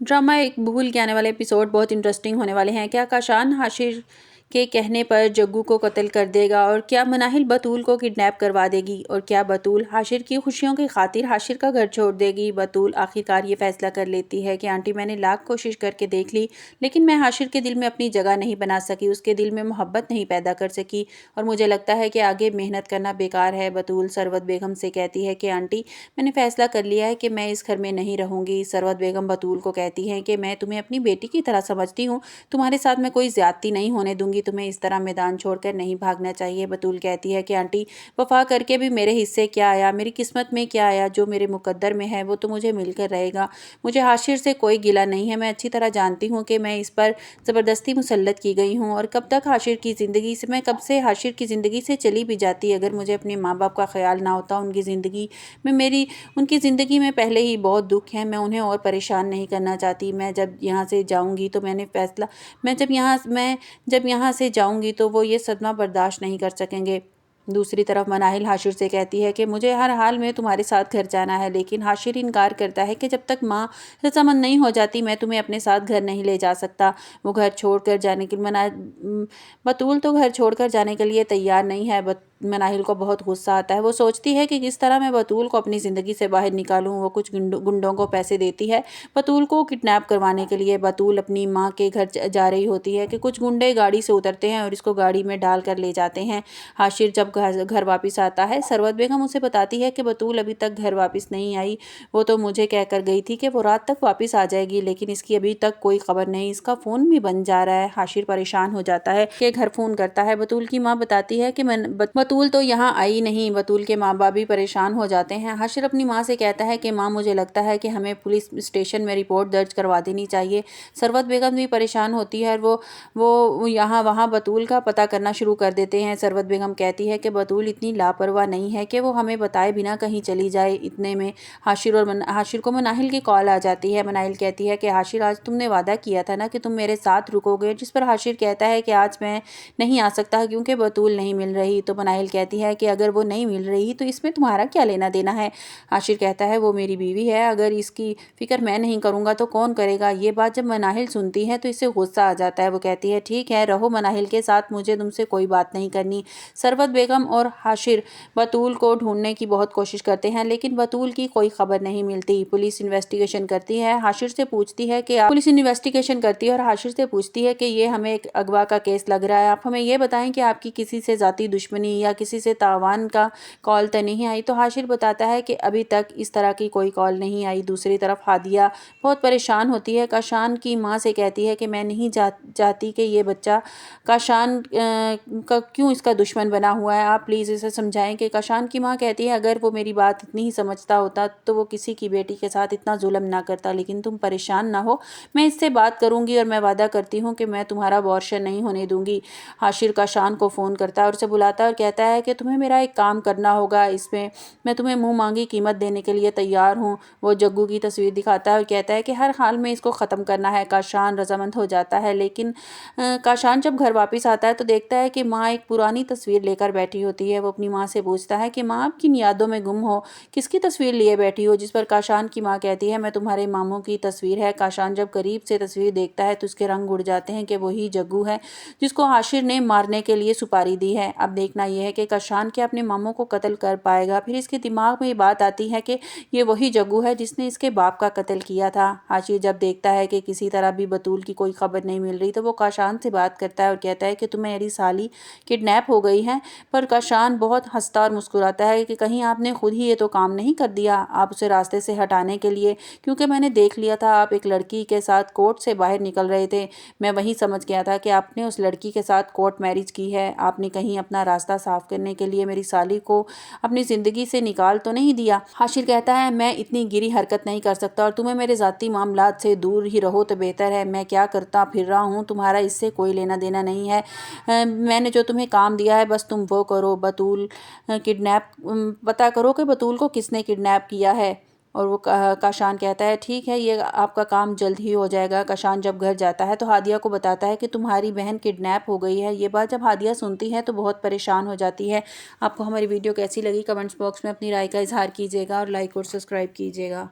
Drama एक भूल के आने वाले एपिसोड बहुत इंटरेस्टिंग होने वाले हैं। क्या काशान हाशिर के कहने पर जग्गू को कत्ल कर देगा और क्या मनाहिल बतूल को किडनैप करवा देगी और क्या बतूल हाशिर की खुशियों की खातिर हाशिर का घर छोड़ देगी। बतूल आखिरकार ये फैसला कर लेती है कि आंटी मैंने लाख कोशिश करके देख ली लेकिन मैं हाशिर के दिल में अपनी जगह नहीं बना सकी, उसके दिल में मोहब्बत नहीं पैदा कर सकी और मुझे लगता है कि आगे मेहनत करना बेकार है। बतूल सरवत बेगम से कहती है कि आंटी मैंने फैसला कर लिया है कि मैं इस घर में नहीं रहूंगी। सरवत बेगम बतूल को कहती हैं कि मैं तुम्हें अपनी बेटी की तरह समझती हूँ, तुम्हारे साथ मैं कोई ज्यादती नहीं होने दूंगी, तुम्हें इस तरह मैदान छोड़कर नहीं भागना चाहिए। बतूल कहती है कि आंटी वफा करके भी मेरे हिस्से क्या आया, मेरी किस्मत में क्या आया, जो मेरे मुकद्दर में है वो तो मुझे मिलकर रहेगा। मुझे हाशिर से कोई गिला नहीं है, मैं अच्छी तरह जानती हूँ कि मैं इस पर ज़बरदस्ती मुसल्लत की गई हूँ और कब तक हाशिर की ज़िंदगी से मैं कब से हाशिर की ज़िंदगी से चली भी जाती अगर मुझे अपने माँ बाप का ख्याल ना होता। उनकी ज़िंदगी में पहले ही बहुत दुख है, मैं उन्हें और परेशान नहीं करना चाहती। मैं जब यहाँ से जाऊँगी तो मैंने फ़ैसला मैं जब यहाँ से जाऊँगी तो वो ये सदमा बर्दाश्त नहीं कर सकेंगे। दूसरी तरफ मनाहिल हाशिर से कहती है कि मुझे हर हाल में तुम्हारे साथ घर जाना है, लेकिन हाशिर इनकार करता है कि जब तक माँ रजामंद नहीं हो जाती मैं तुम्हें अपने साथ घर नहीं ले जा सकता। वो घर छोड़कर जाने के बतूल तो घर छोड़कर जाने के लिए तैयार नहीं है। मनाहिल को बहुत गुस्सा आता है। वो सोचती है कि किस तरह मैं बतूल को अपनी ज़िंदगी से बाहर निकालूं। वो कुछ गुंडों को पैसे देती है बतूल को किडनैप करवाने के लिए। बतूल अपनी माँ के घर जा रही होती है कि कुछ गुंडे गाड़ी से उतरते हैं और इसको गाड़ी में डाल कर ले जाते हैं। हाशिर जब घर वापस आता है, सरवत बेगम उसे बताती है कि बतूल अभी तक घर वापस नहीं आई। वो तो मुझे कहकर गई थी कि वो रात तक वापस आ जाएगी, लेकिन इसकी अभी तक कोई खबर नहीं, इसका फ़ोन भी बंद जा रहा है। हाशिर परेशान हो जाता है कि घर फ़ोन करता है। बतूल की माँ बताती है कि बतूल तो यहाँ आई नहीं। बतूल के माँ बाप भी परेशान हो जाते हैं। हाशिर अपनी माँ से कहता है कि माँ मुझे लगता है कि हमें पुलिस स्टेशन में रिपोर्ट दर्ज करवा देनी चाहिए। सरवत बेगम भी परेशान होती है और वो यहाँ वहाँ बतूल का पता करना शुरू कर देते हैं। सरवत बेगम कहती है कि बतूल इतनी लापरवाह नहीं है कि वो हमें बताए बिना कहीं चली जाए। इतने में हाशिर को मनाहिल की कॉल आ जाती है। मनाहिल कहती है कि हाशिर आज तुमने वादा किया था ना कि तुम मेरे साथ रुकोगे, जिस पर हाशिर कहता है कि आज मैं नहीं आ सकता क्योंकि बतूल नहीं मिल रही। तो मनाहिल कहती है कि अगर वो नहीं मिल रही तो इसमें तुम्हारा क्या लेना देना है। हाशिर कहता है वो मेरी बीवी है, अगर इसकी फिक्र मैं नहीं करूँगा तो कौन करेगा। ये बात जब मनाहिल सुनती है तो इससे गुस्सा आ जाता है। वो कहती है ठीक है रहो मनाहिल के साथ, मुझे तुमसे कोई बात नहीं करनी। सरवत बेगम और हाशिर बतूल को ढूंढने की बहुत कोशिश करते हैं लेकिन बतूल की कोई खबर नहीं मिलती। पुलिस इन्वेस्टिगेशन करती है, हाशिर से पूछती है कि पुलिस इन्वेस्टिगेशन करती है और हाशिर से पूछती है कि ये हमें एक अगवा का केस लग रहा है, आप हमें ये बताएं कि आपकी किसी से ज़ाती दुश्मनी या किसी से तावान का कॉल तो नहीं आई। तो हाशिर बताता है कि अभी तक इस तरह की कोई कॉल नहीं आई। दूसरी तरफ हादिया बहुत परेशान होती है। काशान की माँ से कहती है कि मैं नहीं चाहती कि ये बच्चा काशान का क्यों इसका दुश्मन बना हुआ है, आप प्लीज़ इसे समझाएं। कि काशान की माँ कहती है अगर वो मेरी बात इतनी ही समझता होता तो वो किसी की बेटी के साथ इतना जुल्म ना करता, लेकिन तुम परेशान ना हो, मैं इससे बात करूंगी और मैं वादा करती हूँ कि मैं तुम्हारा अबॉर्शन नहीं होने दूंगी। हाशिर काशान को फ़ोन करता है और उसे बुलाता है और कहता है कि तुम्हें मेरा एक काम करना होगा, इसमें मैं तुम्हें मुंह मांगी कीमत देने के लिए तैयार हूँ। वो जग्गू की तस्वीर दिखाता है और कहता है कि हर हाल में इसको ख़त्म करना है। काशान रजामंद हो जाता है लेकिन काशान जब घर वापस आता है तो देखता है कि माँ एक पुरानी तस्वीर लेकर बैठी होती है। वो अपनी माँ से पूछता है कि माँ आप किन यादों में गुम हो, किसकी तस्वीर लिए बैठी हो, जिस पर काशान की माँ कहती है मैं तुम्हारे मामों की तस्वीर है। काशान जब करीब से तस्वीर देखता है तो उसके रंग उड़ जाते हैं कि वही जग्गू है जिसको हाशिर ने मारने के लिए सुपारी दी है। अब देखना यह है कि काशान के अपने मामों को कत्ल कर पाएगा। फिर इसके दिमाग में ये बात आती है कि ये वही जग्गू है जिसने इसके बाप का कत्ल किया था। हाशिर जब देखता है कि किसी तरह भी बतूल की कोई खबर नहीं मिल रही तो वो काशान से बात करता है और कहता है कि तुम्हें मेरी साली किडनैप हो गई है। पर काशान बहुत हंसता और मुस्कुराता है कि कहीं आपने खुद ही ये तो काम नहीं कर दिया, आप उसे रास्ते से हटाने के लिए, क्योंकि मैंने देख लिया था आप एक लड़की के साथ कोर्ट से बाहर निकल रहे थे, मैं वही समझ गया था कि आपने उस लड़की के साथ कोर्ट मैरिज की है। आपने कहीं अपना रास्ता साफ करने के लिए मेरी साली को अपनी ज़िंदगी से निकाल तो नहीं दिया। हाशिर कहता है मैं इतनी गिरी हरकत नहीं कर सकता और तुम्हें मेरे ज़ाती मामलात से दूर ही रहो तो बेहतर है। मैं क्या करता फिर रहा हूँ तुम्हारा इससे कोई लेना देना नहीं है। मैंने जो तुम्हें काम दिया है बस तुम वो करो। बतूल किडनैप पता करो कि बतूल को किसने किडनैप किया है। और वो काशान कहता है ठीक है ये आपका काम जल्द ही हो जाएगा। काशान जब घर जाता है तो हादिया को बताता है कि तुम्हारी बहन किडनैप हो गई है। ये बात जब हादिया सुनती है तो बहुत परेशान हो जाती है। आपको हमारी वीडियो कैसी लगी कमेंट्स बॉक्स में अपनी राय का इजहार कीजिएगा और लाइक और सब्सक्राइब कीजिएगा।